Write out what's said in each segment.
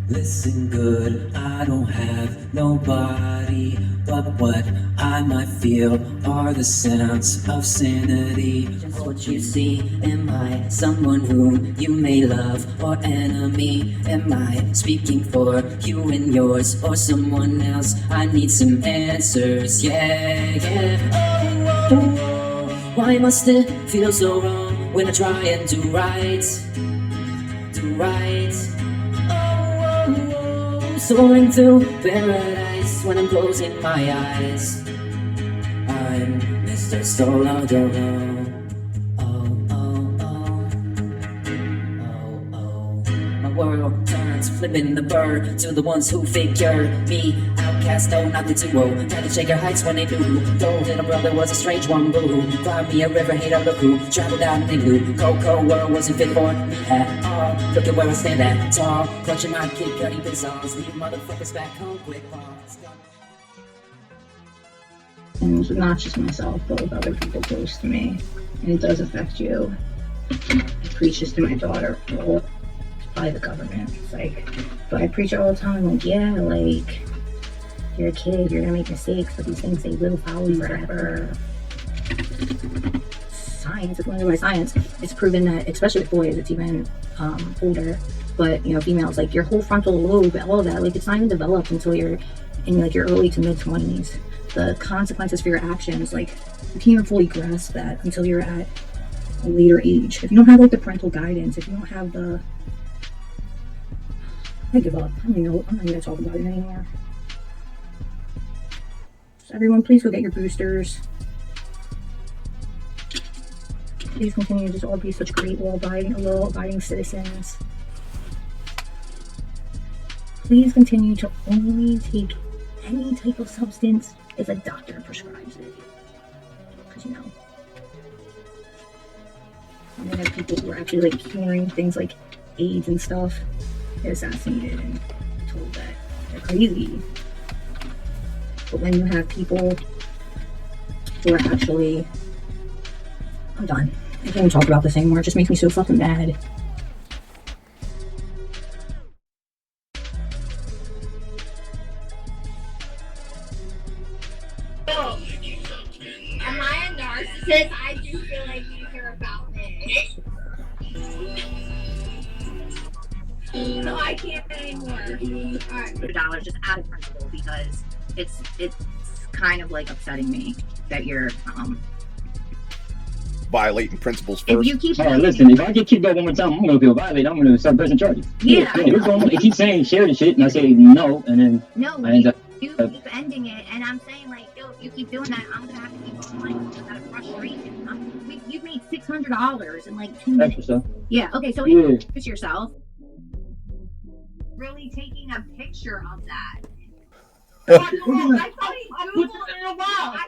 Listen good, I don't have nobody, but what I might feel are the sounds of sanity. Just what you see, am I someone whom you may love or enemy? Am I speaking for you and yours or someone else? I need some answers, yeah, yeah. Oh, why must it feel so wrong when I try and do right? Do right. Soaring through paradise when I'm closing my eyes. I'm Mr. Solardo. Oh, oh, oh. Oh, oh. My world turns, flipping the bird to the ones who figure me outcast, no, not the duo. Tried to shake her heights when they knew. Told little brother was a strange one, boo. Cried me a river, hate a look who traveled out in igloo. Cold world wasn't fit for me at all. Look at where I stand at tall, clutching my kid cutty pistols. Leave motherfuckers back home quick pause. And not just myself, but with other people close to me. And it does affect you. I preach this to my daughter, well, by the government. It's like, but I preach it all the time, like, yeah, like, you're a kid, you're gonna make mistakes, but these things, they will follow you forever. Science, according to my science, it's proven that, especially with boys, it's even older, but, you know, females, like, your whole frontal lobe, all of that, like, it's not even developed until you're in, like, your early to mid-20s. The consequences for your actions, like, you can't even fully grasp that until you're at a later age. If you don't have, like, the parental guidance, if you don't have the... I give up. I don't even know. I'm not even gonna talk about it anymore. So everyone, please go get your boosters. Please continue to just all be such great law-abiding citizens. Please continue to only take any type of substance if a doctor prescribes it. Because, you know, and then there are people who are actually, like, curing things like AIDS and stuff. Get assassinated and told that they're crazy. But when you have people who are actually... I'm done. I can't even talk about this anymore. It just makes me so fucking mad. Am I a narcissist? I do feel like you care about me. No, I can't anymore. Alright. $100 just out of principle because it's kind of like upsetting me that you're violating principles if first. you keep All right, listen, if I get kicked out one more time, I'm gonna feel violated. I'm gonna start pressing charges. Yeah. He keeps saying share the shit, and I say no, and then no, I end up. You keep ending it, and I'm saying, like, yo, if you keep doing that, I'm gonna have to keep online out of frustration. You've made $600 in like 2 minutes. Extra stuff. Yeah. Okay. So Yeah. introduce yourself. Really taking a picture of that. I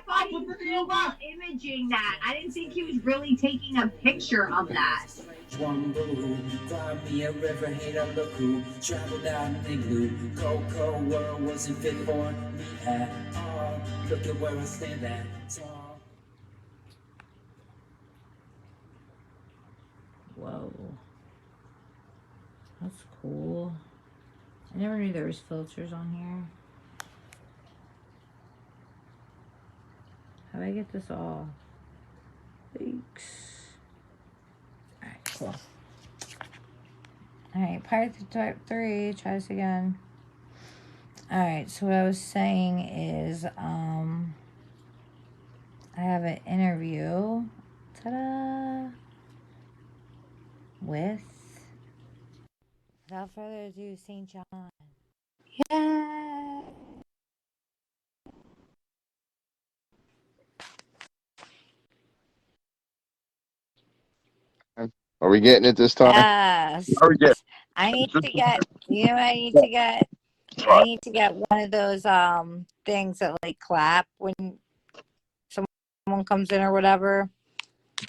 thought he Googled imaging that. I didn't think he was really taking a picture of that. One boo, find me a river, hate a look who traveled out in igloo. Cold world wasn't fit for me at all. Look at where I stand at tall. Whoa. That's cool. I never knew there was filters on here. How do I get this off? Thanks. Alright, cool. Alright, Pirates of Type 3. Try this again. Alright, so what I was saying is, I have an interview. Ta-da! With, without further ado, St. John. Yeah! Are we getting it this time? Yes. Are we getting I need to get, you know what I need to get? I need to get one of those things that like clap when someone comes in or whatever.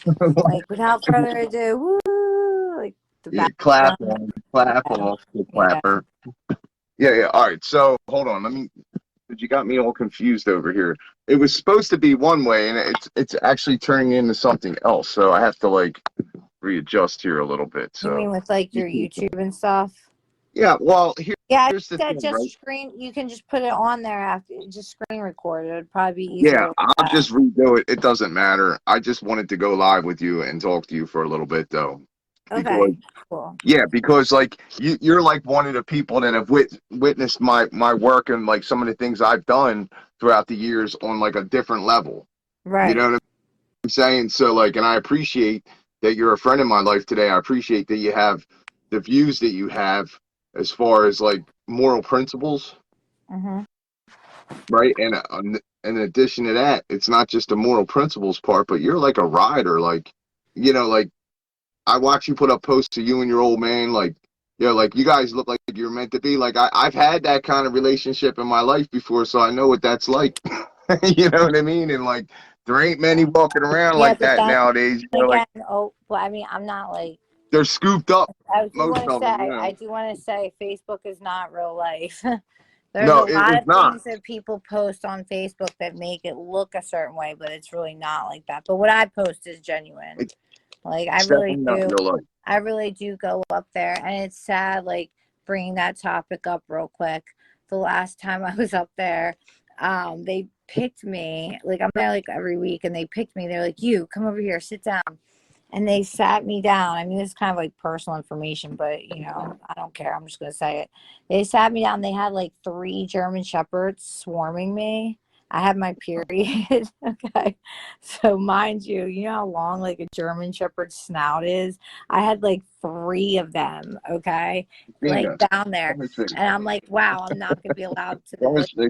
Like without further ado, woo! Like the clap on, clap off, the clapper. Yeah. All right. So hold on. You got me all confused over here. It was supposed to be one way, and it's actually turning into something else. So I have to like readjust here a little bit. So you mean with like your YouTube and stuff? Yeah, well, Yeah, I here's the said thing, right? just screen. You can just put it on there after, just screen record it. It'd probably be Yeah, easier like I'll that. just redo it. It doesn't matter. I just wanted to go live with you and talk to you for a little bit, though, because Okay, cool. yeah, because like you're like one of the people that have witnessed my work and like some of the things I've done throughout the years on like a different level. You know Right. what I'm saying? So like, and I appreciate that you're a friend in my life today. I appreciate that you have the views that you have as far as like moral principles, Mhm. right? And in addition to that, it's not just the moral principles part, but you're like a rider. Like, like I watch you put up posts of you and your old man. Like, like you guys look like you're meant to be. Like I've had that kind of relationship in my life before, so I know what that's like. You know what I mean? And like, there ain't many walking around Yeah, like but that then nowadays. Like again, oh, well, I mean, I'm not like. they're scooped up, I do most want to of them. say, I do want to say, Facebook is not real life. There's a No, lot it's of not. things that people post on Facebook that make it look a certain way, but it's really not like that. But what I post is genuine. It's Like definitely not real life. I really do go up there, and it's sad. Like bringing that topic up real quick. The last time I was up there, they picked me. Like I'm there like every week, and they picked me. They're like, "You come over here, sit down." And they sat me down. I mean, it's kind of like personal information, but I don't care. I'm just gonna say it. They sat me down. They had like 3 German shepherds swarming me. I had my period. Okay. So mind you, you know how long like a German shepherd's snout is? I had like 3 of them, okay? Like Penis. down there. Let me see. And I'm like, wow, I'm not gonna be allowed to Let me like see.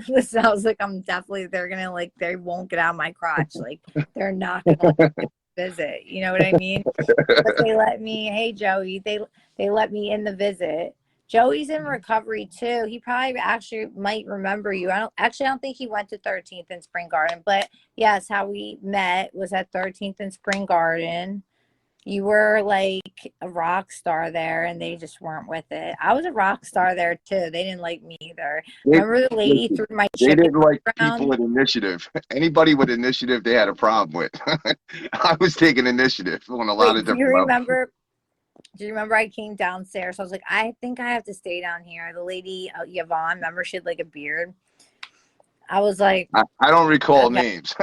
listen. I was like, they're gonna like they won't get out of my crotch. Like they're not gonna visit. You know what I mean? But they let me. Hey, Joey. They let me in the visit. Joey's in recovery too. He probably actually might remember you. I don't think he went to 13th and Spring Garden, but yes, how we met was at 13th and Spring Garden. You were like a rock star there, and they just weren't with it. I was a rock star there too. They didn't like me either. They, Remember the lady listen, threw my they chicken didn't like people around? with initiative. Anybody with initiative, they had a problem with. I was taking initiative on a lot of Wait, do you different levels. remember? Do you remember I came downstairs? I was like, I think I have to stay down here. The lady, Yvonne, remember she had like a beard? I was like, I don't recall okay, names.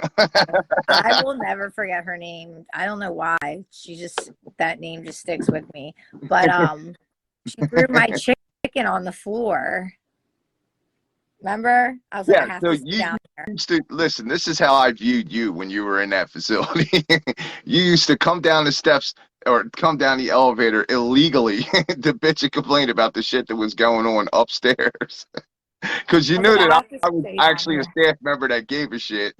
I will never forget her name. I don't know why. That name just sticks with me. But she threw my chicken on the floor. Remember? I was like, I Yeah, have so to sit you down here. used to listen. This is how I viewed you when you were in that facility. You used to come down the steps or come down the elevator illegally to bitch and complain about the shit that was going on upstairs. Because you I was like, knew that I have to I was stay down actually a here. staff member that gave a shit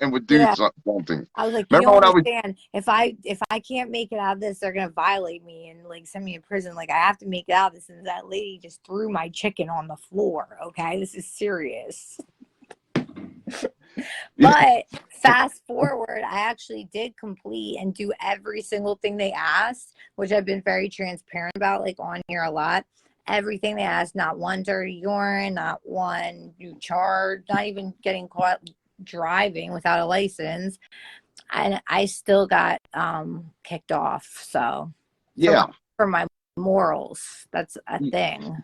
and would do Yeah. something. I was like, you Remember don't when I was, understand. If I can't make it out of this, they're gonna violate me and like send me in prison. Like I have to make it out of this. And that lady just threw my chicken on the floor. Okay, this is serious. But fast forward, I actually did complete and do every single thing they asked, which I've been very transparent about, like on here a lot. Everything they asked, not one dirty urine, not one new charge, not even getting caught driving without a license. And I still got kicked off. So for my yeah, for my morals, that's a thing.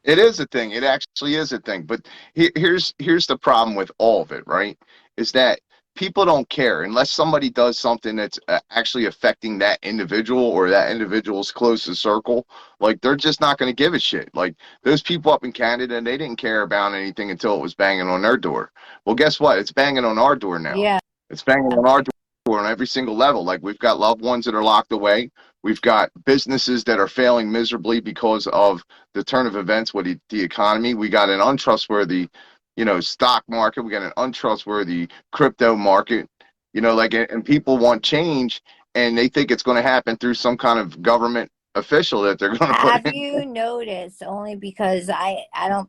it is a thing. It actually is a thing. But here's the problem with all of it, right? Is that people don't care unless somebody does something that's actually affecting that individual or that individual's closest circle. Like they're just not going to give a shit. Like those people up in Canada, they didn't care about anything until it was banging on their door. Well, guess what? It's banging on our door now. Yeah. It's banging on our door on every single level. Like we've got loved ones that are locked away. We've got businesses that are failing miserably because of the turn of events with the economy. We got an untrustworthy, stock market. We got an untrustworthy crypto market. And people want change, and they think it's going to happen through some kind of government official that they're going to put Have in. you noticed, only because I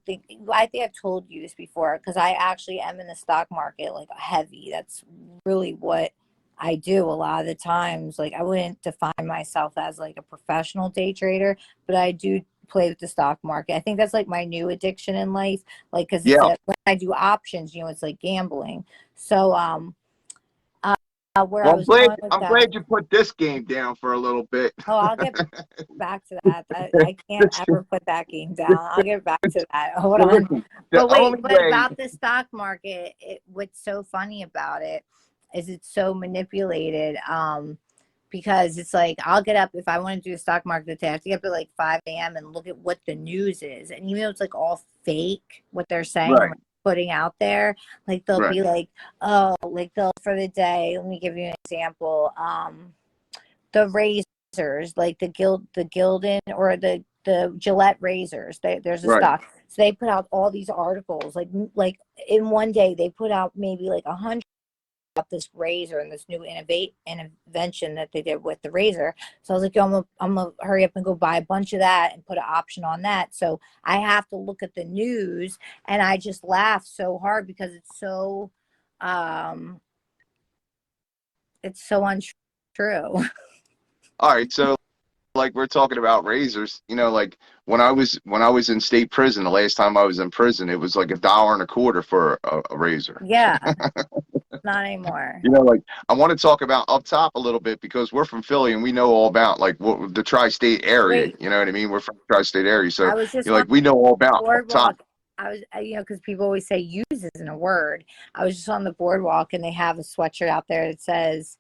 think I've told you this before, because I actually am in the stock market like heavy. That's really what I do a lot of the times. Like I wouldn't define myself as like a professional day trader, but I do play with the stock market. I think that's like my new addiction in life. Like because Yeah, when I do options, it's like gambling. So where I Well, was going with I'm that. glad you put this game down for a little bit. Oh, I'll get back to that. I can't ever put that game down. I'll get back to that. Hold Well, on. listen, the But only wait, but way, about the stock market, what's so funny about it is it's so manipulated. Because it's like I'll get up if I want to do the stock market today. I have to get up at like 5 a.m. and look at what the news is. And even though it's like all fake, what they're saying and right, what they're putting out there, like they'll right, be like, oh, like they'll for the day. Let me give you an example. The razors, like the Gildan or the Gillette razors. There's a right. stock. So they put out all these articles. Like in one day they put out maybe like 100 about this razor and this new invention that they did with the razor. So I was like, yo, I'm gonna hurry up and go buy a bunch of that and put an option on that. So I have to look at the news, and I just laugh so hard because um it's so untrue. All right, so like we're talking about razors, you know, like when I was in state prison, the last time I was in prison, it was like $1.25 for a razor. Yeah, not anymore. You know, like I want to talk about up top a little bit because we're from Philly and we know all about like what the tri-state area. Wait, You know what I mean? We're from the tri-state area, so I was you just know, on like we know all about up top. boardwalk. I was, because people always say use isn't a word. I was just on the boardwalk and they have a sweatshirt out there that says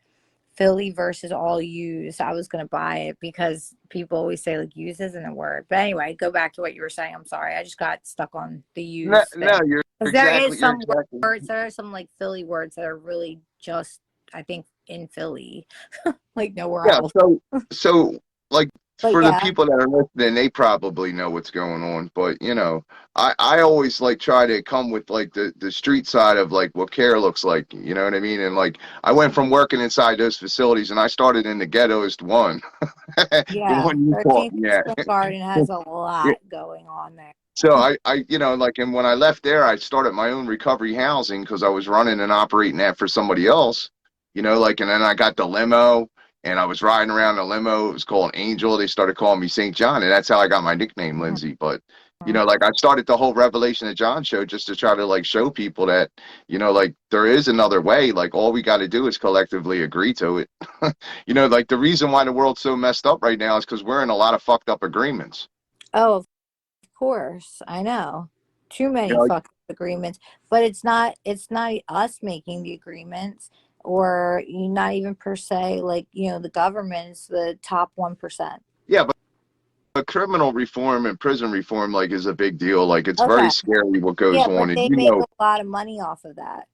Philly versus all use. I was going to buy it because people always say like use isn't a word. But anyway, go back to what you were saying. I'm sorry. I just got stuck on the No, use no, thing. Because there is you're some exactly words, there are some like Philly words that are really just, I think, in Philly, like nowhere yeah. else. So like But for the yeah, people that are listening, they probably know what's going on. But you know, I always like try to come with like the street side of like what care looks like. You know what I mean? And like I went from working inside those facilities, and I started in the ghettoest one, the yeah. one you taught 13th me and at. Spring Garden has a lot going on there. So you know, like, and when I left there, I started my own recovery housing because I was running and operating that for somebody else, you know, like, and then I got the limo and I was riding around the limo. It was called Angel. They started calling me St. John, and that's how I got my nickname, Lindsey. But, you know, like I started the whole Revelation of John show just to try to like show people that, you know, like there is another way. Like all we got to do is collectively agree to it. You know, like the reason why the world's so messed up right now is because we're in a lot of fucked up agreements. Oh, of course, I know. Too You many know, like, fucking agreements, but it's not us making the agreements, or not even per se like, the government is the top 1%. yeah, but criminal reform and prison reform like is a big deal. Like it's very Okay. scary what goes Yeah, on, but and they you make know, a lot of money off of that.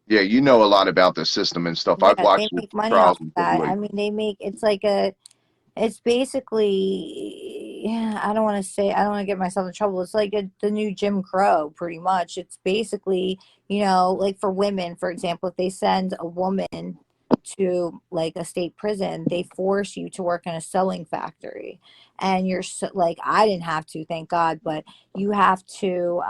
yeah, you know a lot about the system and stuff. I've Yeah, they watched your make money off trials of and that. I tribulations. mean, it's basically, yeah, I don't want to get myself in trouble. It's like the new Jim Crow, pretty much. It's basically, like for women, for example, if they send a woman to like a state prison, they force you to work in a sewing factory. And you're so, like, I didn't have to, thank God, but you have to,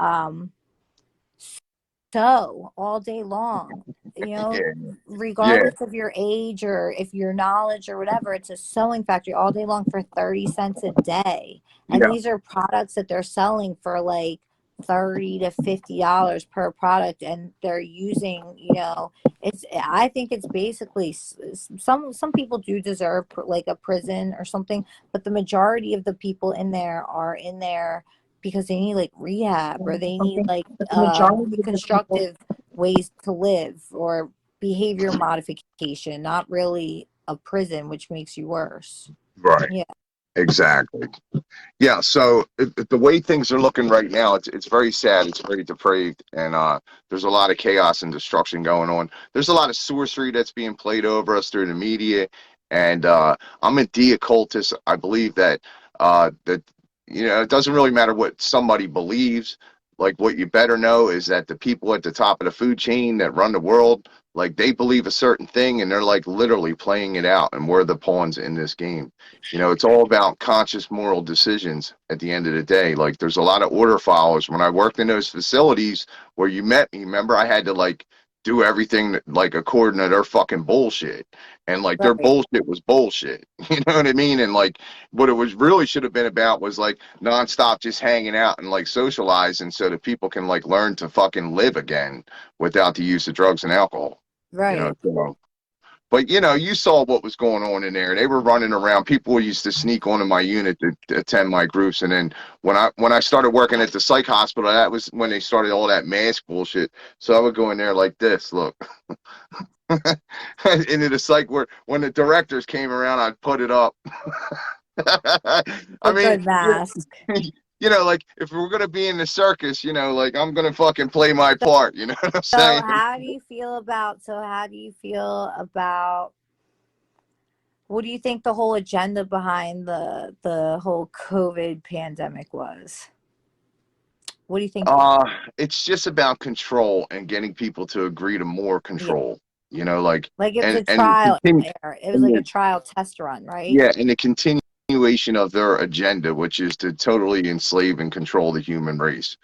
sew all day long, Yeah, yeah, regardless of your age or if your knowledge or whatever. It's a sewing factory all day long for 30 cents a day. And yeah, these are products that they're selling for like $30 to $50 per product. And they're using, I think it's basically some people do deserve like a prison or something, but the majority of the people in there are in there because they need like rehab, or they need like reconstructive ways to live, or behavior modification, not really a prison, which makes you worse. right, Yeah. exactly. Yeah, so the way things are looking right now, it's very sad. It's very depraved, and there's a lot of chaos and destruction going on. There's a lot of sorcery that's being played over us through the media, and I'm a de-occultist. I believe that you know it doesn't really matter what somebody believes. Like what you better know is that the people at the top of the food chain that run the world, like they believe a certain thing, and they're like literally playing it out, and we're the pawns in this game. You know, it's all about conscious moral decisions at the end of the day. Like there's a lot of order followers. When I worked in those facilities where you met me, remember I had to like do everything like according to their fucking bullshit. And like their Right. bullshit was bullshit. You know what I mean? And like what it was really should have been about was like nonstop just hanging out and like socializing so that people can like learn to fucking live again without the use of drugs and alcohol. You know, Right. so But you saw what was going on in there. They were running around. People used to sneak onto my unit to attend my groups. And then when I started working at the psych hospital, that was when they started all that mask bullshit. So I would go in there like this, look. Into the psych ward. When the directors came around, I'd put it up. I A mean, good mask. like if we're gonna be in the circus, like I'm gonna fucking play my part. You know what I'm So saying? how do you feel about? What do you think the whole agenda behind the whole COVID pandemic was? What do you think? It's just about control and getting people to agree to more Yeah, control. Like like it was a and trial continue, error. It was like a trial test run, right? yeah, and the continuation of their agenda, which is to totally enslave and control the human race.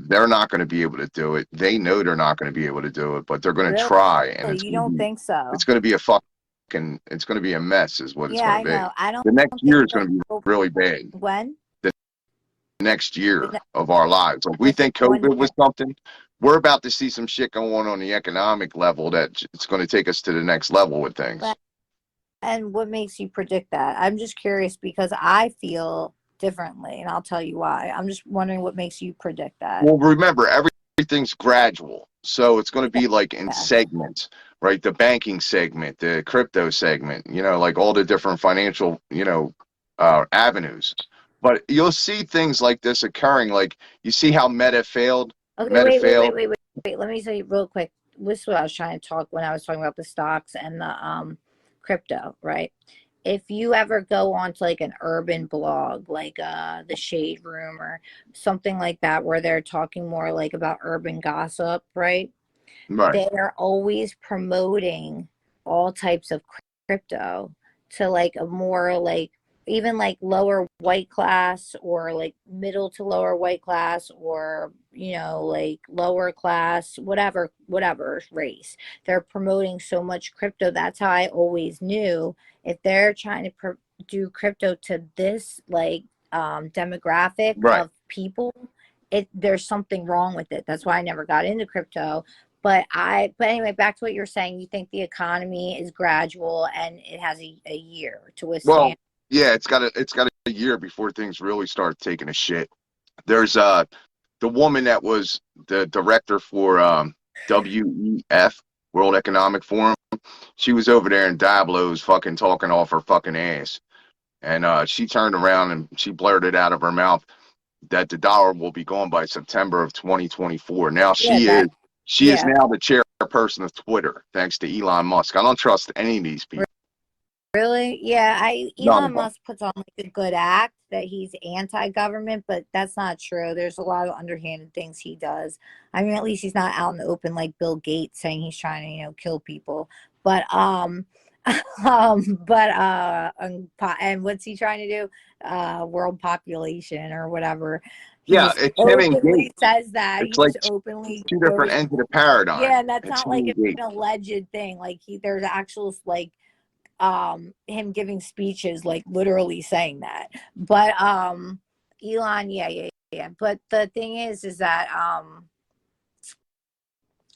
They're not going to be able to do it. They know they're not going to be able to do it, but they're going to Really? try, and You don't think so? it's going to be it's going to be a mess, is what it's Yeah, going I to be. know. I don't The next think year is that going to be really bad. when Next the year ne- of our lives. Like we what's think one COVID year? was something. We're about to see some shit going on the economic level that it's going to take us to the next level with things. And what makes you predict that? I'm just curious because I feel differently, and I'll tell you why. I'm just wondering what makes you predict that. Well, remember, everything's gradual. So it's going to be like in Yes. segments, right? The banking segment, the crypto segment, like all the different financial, avenues. But you'll see things like this occurring. Like you see how Meta failed. Okay, Meta failed. wait. Let me say real quick. This is what I was trying to talk when I was talking about the stocks and the crypto, right? If you ever go onto like an urban blog, like the Shade Room or something like that, where they're talking more like about urban gossip, right? Right. They're always promoting all types of crypto to like a more like even like lower white class or like middle to lower white class or like lower class whatever race. They're promoting so much crypto. That's how I always knew if they're trying to do crypto to this like demographic Right. of people, there's something wrong with it. That's why I never got into crypto. But anyway, back to what you're saying. You think the economy is gradual and it has a year to Well, withstand. yeah, it's got a year before things really start taking a shit. There's the woman that was the director for WEF, World Economic Forum. She was over there in Diablo's fucking talking off her fucking ass. And she turned around and she blurted out of her mouth that the dollar will be gone by September of 2024. Now Yeah, she is yeah. now the chairperson of Twitter, thanks to Elon Musk. I don't trust any of these people. Really? Yeah, None of Elon them. Musk puts on like a good act that he's anti-government, but that's not true. There's a lot of underhanded things he does. I mean, at least he's not out in the open like Bill Gates saying he's trying to, kill people. But and what's he trying to do? World population or whatever. He Yeah, just it's him and openly Gates. says that. It's He like just openly two different goes, ends of the paradigm. yeah, and that's It's not him like and an Gates. alleged thing. Like there's actual like him giving speeches like literally saying that. But Elon, yeah. But the thing is that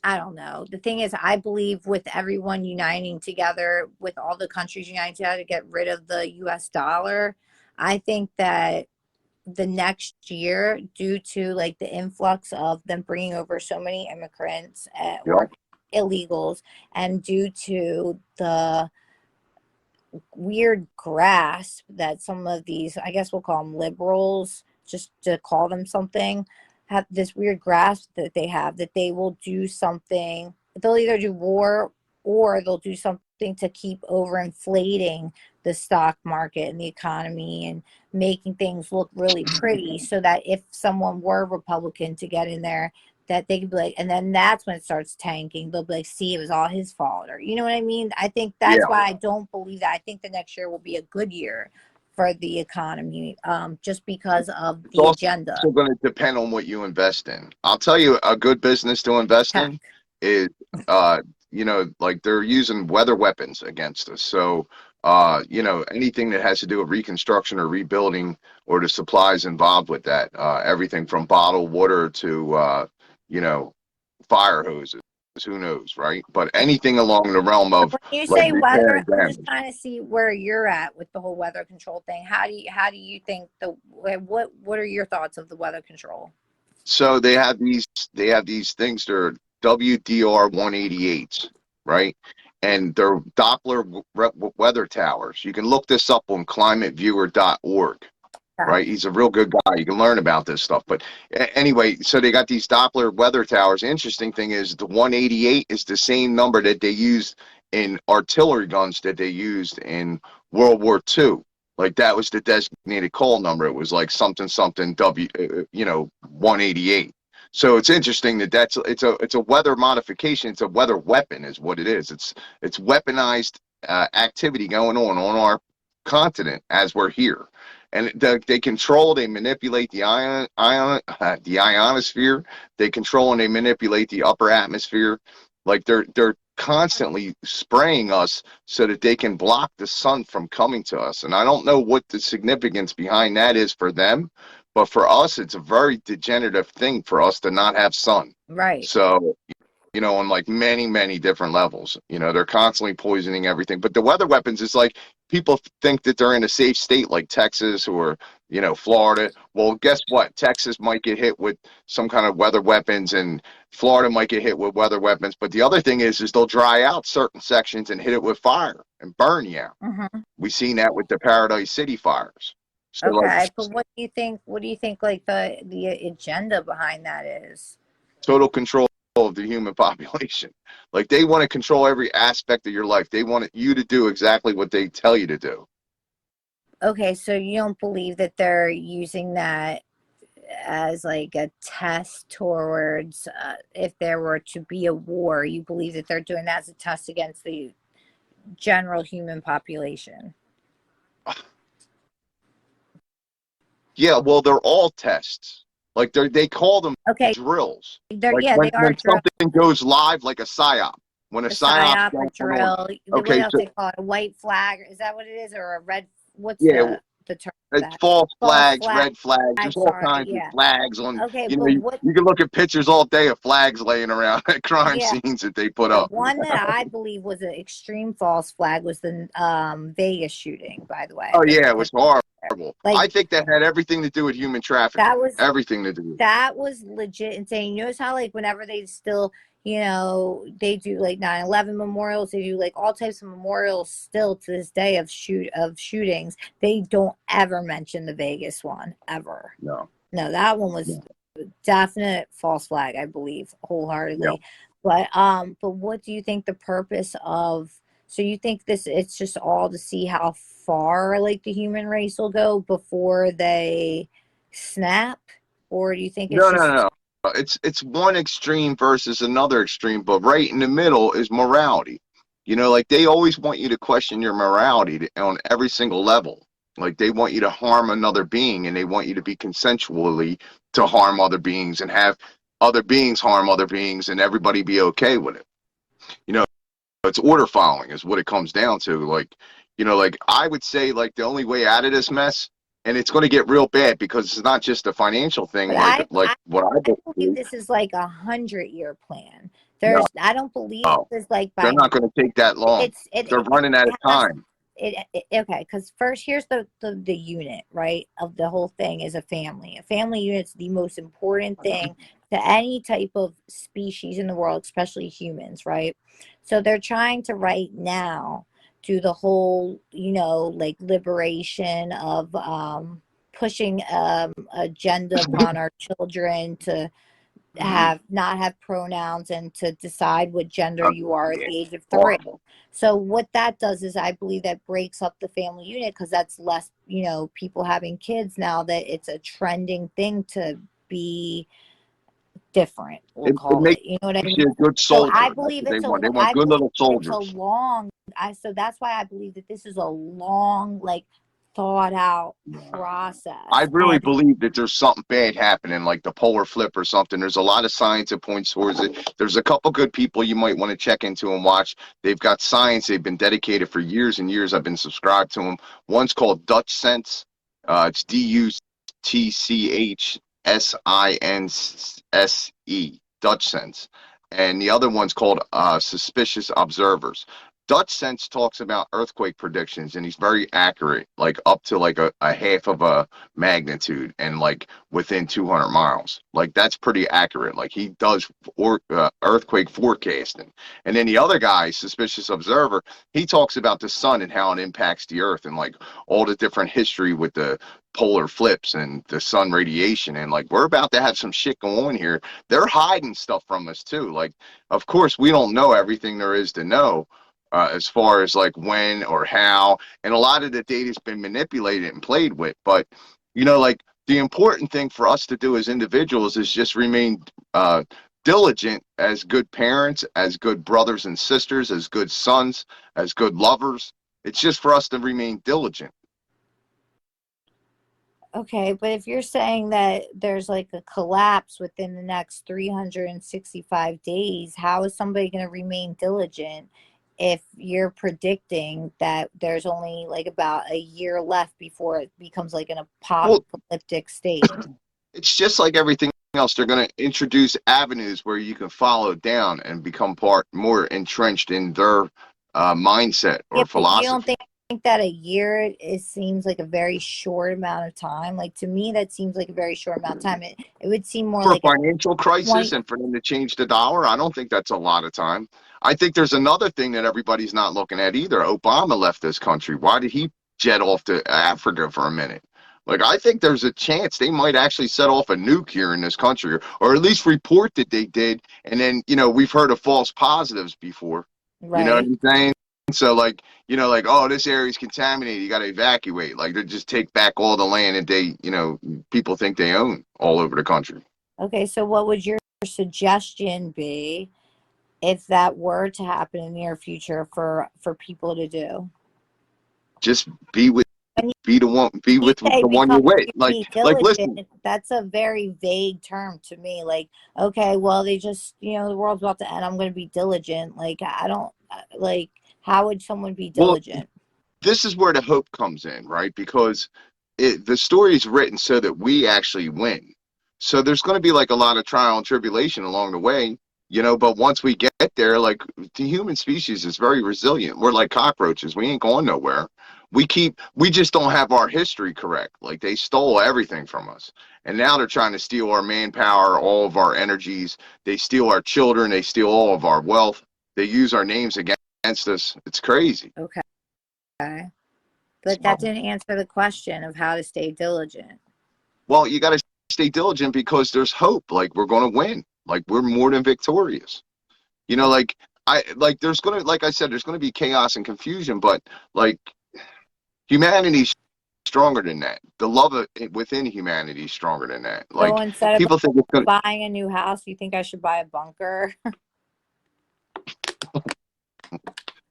I don't know. The thing is, I believe with everyone uniting together, with all the countries uniting together to get rid of the US dollar, I think that the next year, due to like the influx of them bringing over so many immigrants or illegals, and due to the weird grasp that some of these, I guess we'll call them liberals, just to call them something, have this weird grasp that they have that they will do something. They'll either do war or they'll do something to keep overinflating the stock market and the economy and making things look really pretty so that if someone were Republican to get in there, that they could be like, and then that's when it starts tanking. They'll be like, see, it was all his fault. Or, you know what I mean? I think that's why I don't believe that. I think the next year will be a good year for the economy, just because of the agenda. It's also going to depend on what you invest in. I'll tell you, a good business to invest in is, like they're using weather weapons against us. So, anything that has to do with reconstruction or rebuilding or the supplies involved with that, everything from bottled water to, fire hoses. who knows, right? But anything along the realm of When you like say repair weather, and I'm just damage. trying to see where you're at with the whole weather control thing. How do you think what are your thoughts of the weather control? So they have these things. They're WDR 188s, right? And they're Doppler weather towers. You can look this up on climateviewer.org, Okay. right? He's a real good guy. You can learn about this stuff. But anyway, so they got these Doppler weather towers. Interesting thing is the 188 is the same number that they used in artillery guns that they used in World War II. Like that was the designated call number. It was like something something 188. So it's interesting that it's a weather modification. It's a weather weapon, is what it is. It's weaponized activity going on our continent as we're here, and they control, they manipulate the the ionosphere. They control and they manipulate the upper atmosphere. Like they're constantly spraying us so that they can block the sun from coming to us. And I don't know what the significance behind that is for them, but for us, it's a very degenerative thing for us to not have sun. Right. So on like many different levels. They're constantly poisoning everything. But the weather weapons is like people think that they're in a safe state like Texas or, Florida. Well, guess what? Texas might get hit with some kind of weather weapons and Florida might get hit with weather weapons. But the other thing is they'll dry out certain sections and hit it with fire and burn you out. Mm-hmm. We've seen that with the Paradise City fires. So Okay, but what do you think? What do you think? Like the agenda behind that is? total control of the human population. Like they want to control every aspect of your life. They want you to do exactly what they tell you to do. Okay, so you don't believe that they're using that as like a test towards if there were to be a war? You believe that they're doing that as a test against the general human population? Yeah, well, they're all tests. Like they call them Okay, drills. they're Like they are when drill, something goes live, like a psyop. When a a psyop's psyop, a going on. drill. What Okay, else so they call it? A white flag? Is that what it is, or a red? What's yeah, the term for it's that? false False flags, flag. red flags. There's all Sorry, kinds of yeah. flags on. Okay, You know, but you, what? you can look at pictures all day of flags laying around at crime Yeah. scenes that they put The up. one that I believe was an extreme false flag was the Vegas shooting, by the way. Oh yeah, it was horrible. Like I think that had everything to do with human trafficking. that was Everything to do. that was legit insane. You notice how like whenever they still, they do like 9/11 memorials, they do like all types of memorials still to this day of shootings. They don't ever mention the Vegas one ever. No. No, that one was definite false flag, I believe, wholeheartedly. Yeah. But what do you think the purpose of? So you think it's just all to see how far like the human race will go before they snap, or do you think it's No, just no. It's one extreme versus another extreme, but right in the middle is morality. Like they always want you to question your morality on every single level. Like they want you to harm another being, and they want you to be consensually to harm other beings and have other beings harm other beings, and everybody be okay with it. It's order following is what it comes down to. Like I would say, like the only way out of this mess, and it's going to get real bad because it's not just a financial thing, but like what I believe believe. this is like 100-year plan. No, I don't believe this is like they're by not going to take that long. They're running out of time. Okay, because first here's the unit, right, of the whole thing is a family. A family unit's the most important thing to any type of species in the world, especially humans, right? So they're trying to right now do the whole, like liberation of pushing agenda upon our children to not have pronouns and to decide what gender you are at Yeah, the age of 3. horrible. So what that does is I believe that breaks up the family unit because that's less, people having kids now, that it's a trending thing to be different, we'll It call makes it. You know what I mean? you a good So soldier. I That's believe what they it's want. They want good little it's a soldiers. long, so that's why I believe that this is a long, like thought out process. I really And believe that there's something bad happening, like the polar flip or something. There's a lot of science that points towards it. There's a couple good people you might want to check into and watch. They've got science. They've been dedicated for years and years. I've been subscribed to them. One's called Dutch Sense. It's DUTCHSINSE, Dutch Sense. and the other one's called Suspicious Observers. Dutch Sense talks about earthquake predictions, and he's very accurate, like up to like a half of a magnitude and like within 200 miles. Like that's pretty accurate. Like he does earthquake forecasting. And then the other guy, Suspicious Observer, he talks about the sun and how it impacts the earth and like all the different history with the polar flips and the sun radiation. And like we're about to have some shit going on here. They're hiding stuff from us too. Like, of course, we don't know everything there is to know, as far as like when or how, and a lot of the data has been manipulated and played with. But like the important thing for us to do as individuals is just remain diligent as good parents, as good brothers and sisters, as good sons, as good lovers. It's just for us to remain diligent. Okay, but if you're saying that there's like a collapse within the next 365 days, how is somebody going to remain diligent if you're predicting that there's only like about a year left before it becomes like an apocalyptic state? It's just like everything else. They're going to introduce avenues where you can follow down and become more entrenched in their mindset or philosophy. You don't think that a year seems like a very short amount of time? Like to me, that seems like a very short amount of time. It would seem more for like a financial crisis and for them to change the dollar. I don't think that's a lot of time. I think there's another thing that everybody's not looking at either. Obama left this country. Why did he jet off to Africa for a minute? Like, I think there's a chance they might actually set off a nuke here in this country, or at least report that they did. And then, we've heard of false positives before. Right. You know what I'm saying? So, like, like, oh, this area's contaminated. You got to evacuate. Like, they just take back all the land that they, people think they own all over the country. Okay, so what would your suggestion be if that were to happen in the near future for people to do? Just be with the one you're with. Like listen. That's a very vague term to me. Like, okay, well, they just, the world's about to end. I'm going to be diligent. Like, I don't like. How would someone be diligent? Well, this is where the hope comes in, right? Because the story is written so that we actually win. So there's going to be like a lot of trial and tribulation along the way, but once we get there, like the human species is very resilient. We're like cockroaches. We ain't going nowhere. We just don't have our history correct. Like they stole everything from us. And now they're trying to steal our manpower, all of our energies. They steal our children. They steal all of our wealth. They use our names against us. It's crazy. Okay. But that didn't answer the question of how to stay diligent. Well, you got to stay diligent because there's hope. Like we're going to win. Like we're more than victorious. Like there's going to, like I said, there's going to be chaos and confusion, but like humanity's stronger than that. The love within humanity is stronger than that. Like so instead people of think it's buying a new house, you think I should buy a bunker?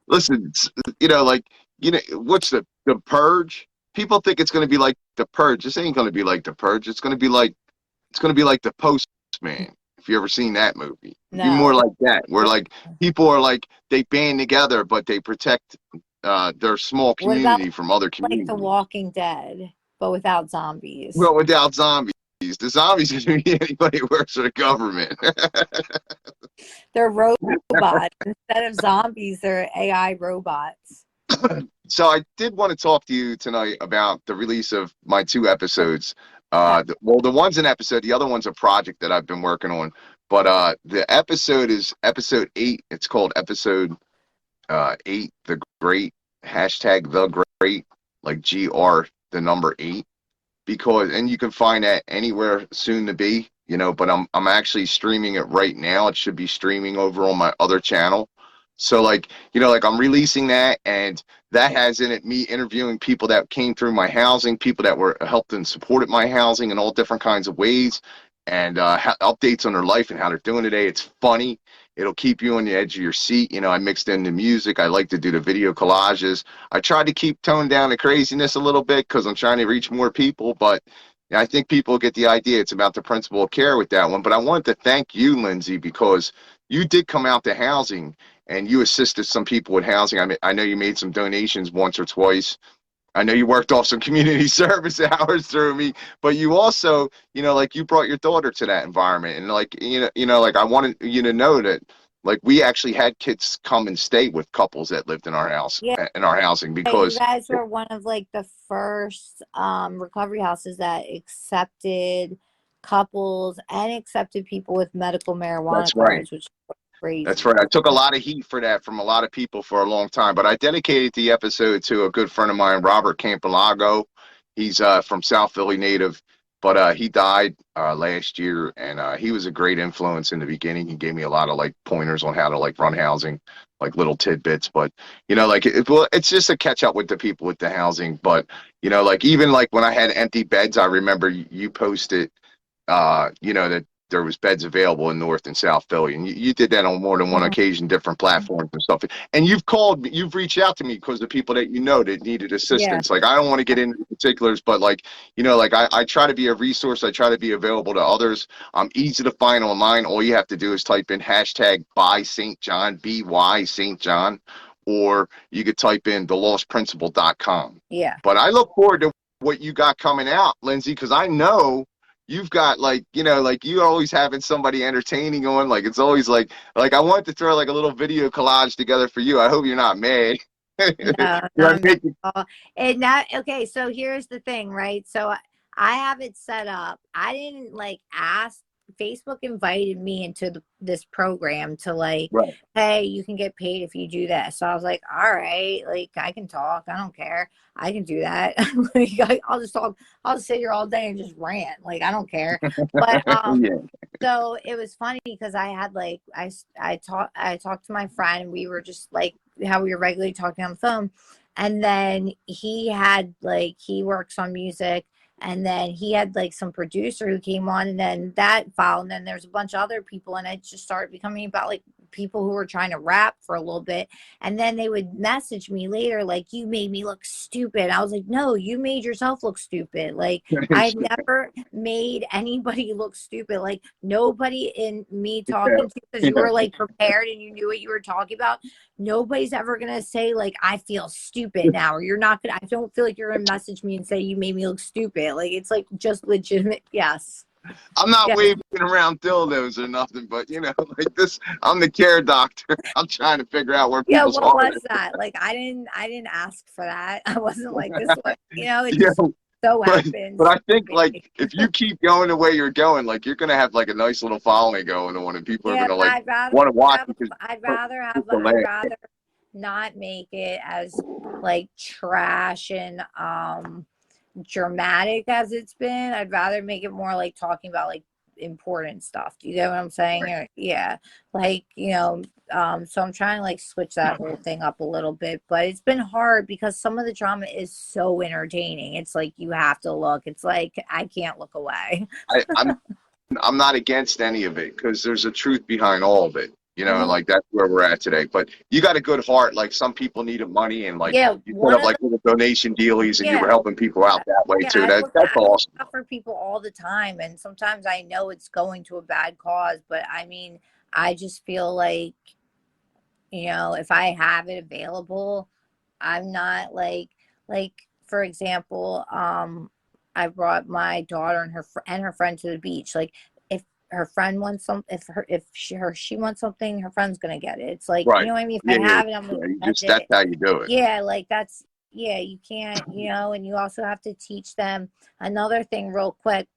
Listen, what's the Purge? People think it's going to be like the Purge. This ain't going to be like the Purge. It's going to be like the Postman. If you ever seen that movie, no. Be more like that. Where like people are like they band together, but they protect their small community from other communities. Like The Walking Dead, but without zombies. Well, without zombies. The zombies can be anybody who works for the government. They're robots. Instead of zombies, they're AI robots. So I did want to talk to you tonight about the release of my 2 episodes. The one's an episode. The other one's a project that I've been working on. But the episode is episode 8. It's called episode 8, The Great, #The Great, like GR, the number 8. And you can find that anywhere soon to be, but I'm actually streaming it right now. It should be streaming over on my other channel. So like I'm releasing that, and that has in it me interviewing people that came through my housing, people that were helped and supported my housing in all different kinds of ways, and updates on their life and how they're doing today. It's funny. It'll keep you on the edge of your seat. I mixed in the music. I like to do the video collages. I tried to keep toned down the craziness a little bit because I'm trying to reach more people, but I think people get the idea. It's about the principle of care with that one. But I wanted to thank you, Lindsey, because you did come out to housing and you assisted some people with housing. I know you made some donations once or twice. I know you worked off some community service hours through me, but you also, like you brought your daughter to that environment, and like like I wanted you to know that like we actually had kids come and stay with couples that lived in our house, Yeah, in our housing, you because guys were one of like the first recovery houses that accepted couples and accepted people with medical marijuana that's right. cards, which is That's crazy. right. I took a lot of heat for that from a lot of people for a long time, but I dedicated the episode to a good friend of mine, Robert Campolago. He's from South Philly native, but he died last year, and he was a great influence in the beginning. He gave me a lot of like pointers on how to like run housing, like little tidbits. But like well, it's just a catch up with the people with the housing. But like even like when I had empty beds, I remember you posted that there was beds available in North and South Philly, and you did that on more than one Mhm. occasion, different platforms and stuff. And you've reached out to me because the people that that needed Yeah, assistance. Like I don't want to get into particulars, but like like I try to be a resource. I try to be available to others. I'm easy to find online. All you have to do is type in hashtag by St. John, BY St. John, or you could type in thelostprinciple.com. yeah. But I look forward to what you got coming out, Lindsey, because I know you've got like like you always having somebody entertaining on, like it's always like I wanted to throw like a little video collage together for you. I hope you're not mad. No, Did no, I I'm not make it- at all. And that, okay, so here's the thing, right? So I have it set up. I didn't like ask. Facebook invited me into this program to like, right. hey, you can get paid if you do this. So I was like, all right, like I can talk. I don't care. I can do that. Like, I'll just talk. I'll just sit here all day and just rant. Like I don't care. But Yeah. so it was funny because I had like I talked to my friend and we were just like how we were regularly talking on the phone, and then he had like he works on music, and then he had like some producer who came on, and then that followed, and then there's a bunch of other people, and it just started becoming about like people who were trying to rap for a little bit, and then they would message me later like, you made me look stupid. I was like, no, you made yourself look stupid. Like I never made anybody look stupid. Like nobody in me talking to you because you were like prepared and you knew what you were talking about. Nobody's ever gonna say like I feel stupid now, or you're not gonna. I don't feel like you're gonna message me and say you made me look stupid. Like it's like just legitimate. Yes. I'm not Yes. waving around dildos or nothing, but like this, I'm the care doctor. I'm trying to figure out where Yeah. people's What heart was is. that? Like I didn't ask for that. I wasn't like this one. It Yeah, just so but happens. I think to like be. if you keep going the way you're going, like you're gonna have like a nice little following going on, and people are Yeah, gonna but like want to watch have, because I'd rather not make it as like trash and dramatic as it's been. I'd rather make it more like talking about like important stuff. Do you get what I'm saying? Yeah. Like, so I'm trying to like switch that whole thing up a little bit, but it's been hard because some of the drama is so entertaining. It's like you have to look. It's like I can't look away. I'm not against any of it because there's a truth behind all of it, and Mhm. like that's where we're at today. But you got a good heart. Like some people needed money, and like Yeah, you set one up of like little donation dealies, and you were yeah. helping people out that way Yeah, too. That's I look awesome. out for people all the time, and sometimes I know it's going to a bad cause, but I mean, I just feel like, if I have it available, I'm not like for example, I brought my daughter and her friend to the beach. Like if her friend wants something, if she wants something, her friend's gonna get it. It's like, you Right. know what I mean? If Yeah, I yeah. have it, I'm like, Yeah. that's That's it. how you do it. Yeah, like that's, yeah, you can't, and you also have to teach them another thing real quick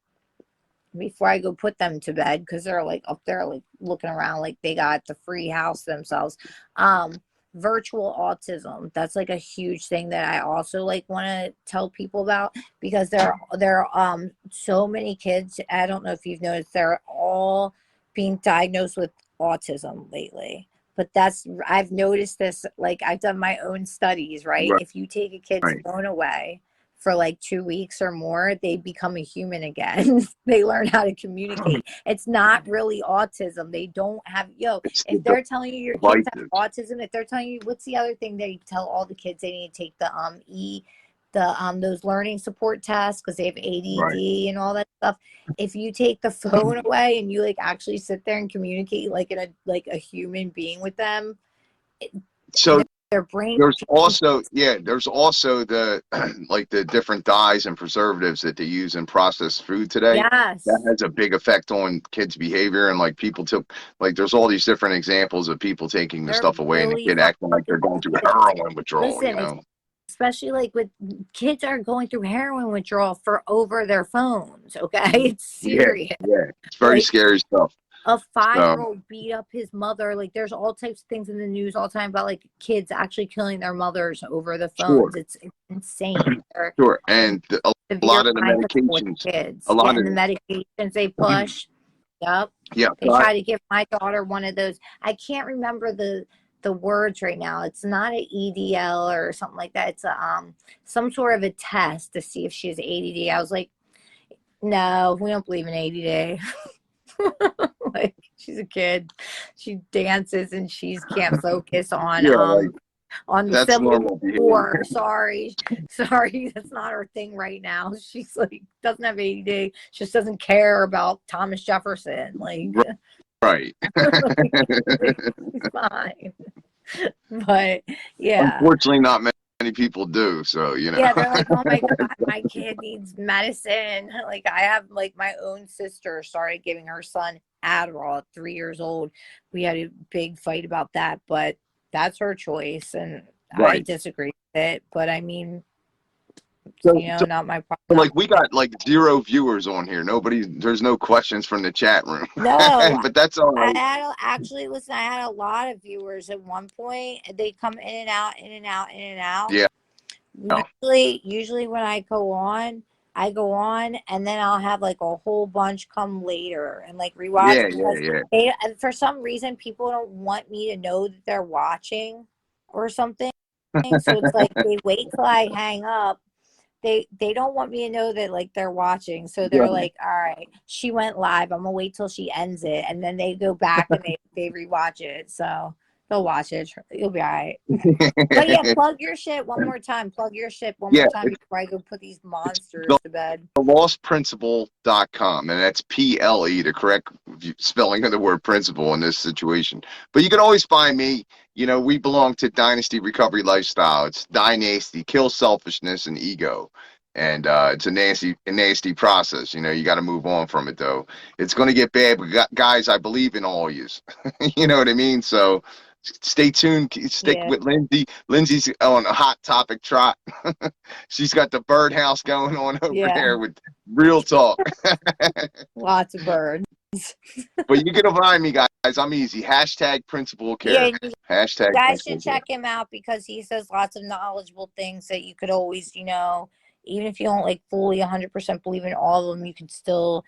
before I go put them to bed, because they're like up there like looking around like they got the free house themselves. Virtual autism, that's like a huge thing that I also like want to tell people about, because there are so many kids, I don't know if you've noticed, they're all being diagnosed with autism lately. But I've noticed this, like I've done my own studies, right? Right. If you take a kid's Right. phone away for like 2 weeks or more, they become a human again. They learn how to communicate. It's not really autism. They don't have, It's if the they're telling you your kids have devices. autism, if they're telling you, what's the other thing they tell all the kids, they need to take those learning support tests because they have Right. ADD and all that stuff. If you take the phone away and you like actually sit there and communicate like a human being with them, So their brain. There's also the like the different dyes and preservatives that they use in processed food today. Yes. That has a big effect on kids' behavior, and like people took like there's all these different examples of people taking the They're stuff away and the really kid acting like they're going through a heroin withdrawal. Listen, especially like with kids are going through heroin withdrawal for over their phones. Okay, it's serious. Yeah, it's very scary stuff. A 5-year-old beat up his mother. Like there's all types of things in the news all the time about like kids actually killing their mothers over the phones. It's insane. Sure, and a lot of the medications, kids, a lot of of the medications they push. Yep. Yeah, They try to give my daughter one of those. I can't remember the words right now. It's not an EDL or something like that. It's a some sort of a test to see if she has ADD. I was like, no, we don't believe in ADD. Like she's a kid. She dances and she can't focus on on the Civil War. Sorry, that's not her thing right now. She's like doesn't have ADD. She just doesn't care about Thomas Jefferson. Like right. It's fine. But yeah. Unfortunately, not many people do. So Yeah, they're like, oh my God, my kid needs medicine. Like I have like my own sister started giving her son Adderall at 3 years old. We had a big fight about that, but that's her choice, and I disagree with it. But I mean, not my problem. Like we got like 0 viewers on here. There's no questions from the chat room. No, but that's all right. I had a lot of viewers at one point. They come in and out, in and out, in and out. Yeah. Usually when I go on, and then I'll have like a whole bunch come later and like rewatch. Yeah. And for some reason, people don't want me to know that they're watching or something. So it's like they wait till I hang up. They don't want me to know that like they're watching. So they're like, all right, she went live. I'm gonna wait till she ends it, and then they go back and they rewatch it. So they'll watch it. You'll be all right. But yeah, plug your shit one more time. Plug your shit one more time before I go put these monsters to bed. TheLostPrinciple.com, and that's PLE, the correct spelling of the word principle in this situation. But you can always find me. We belong to Dynasty Recovery Lifestyle. It's Dynasty, kill selfishness and ego. And it's a nasty process. You got to move on from it, though. It's going to get bad. But guys, I believe in all yous. You know what I mean? So stay tuned. Stick with Lindsey. Lindsey's on a hot topic trot. She's got the Byrd house going on over there with real talk. Lots of birds. But you can find me, guys. I'm easy. Hashtag Principal Care. Yeah, Hashtag you guys should check him out because he says lots of knowledgeable things that you could always, even if you don't like fully 100% believe in all of them, you could still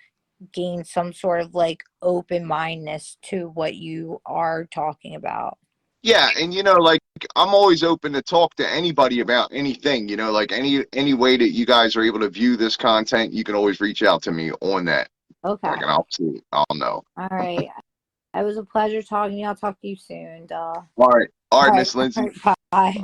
gain some sort of like open-mindedness to what you are talking about. Yeah, and like I'm always open to talk to anybody about anything, like any way that you guys are able to view this content, you can always reach out to me on that. Okay. Like, and I'll see. I'll know. All right. It was a pleasure talking to you. I'll talk to you soon. All right, Miss Lindsey. Bye.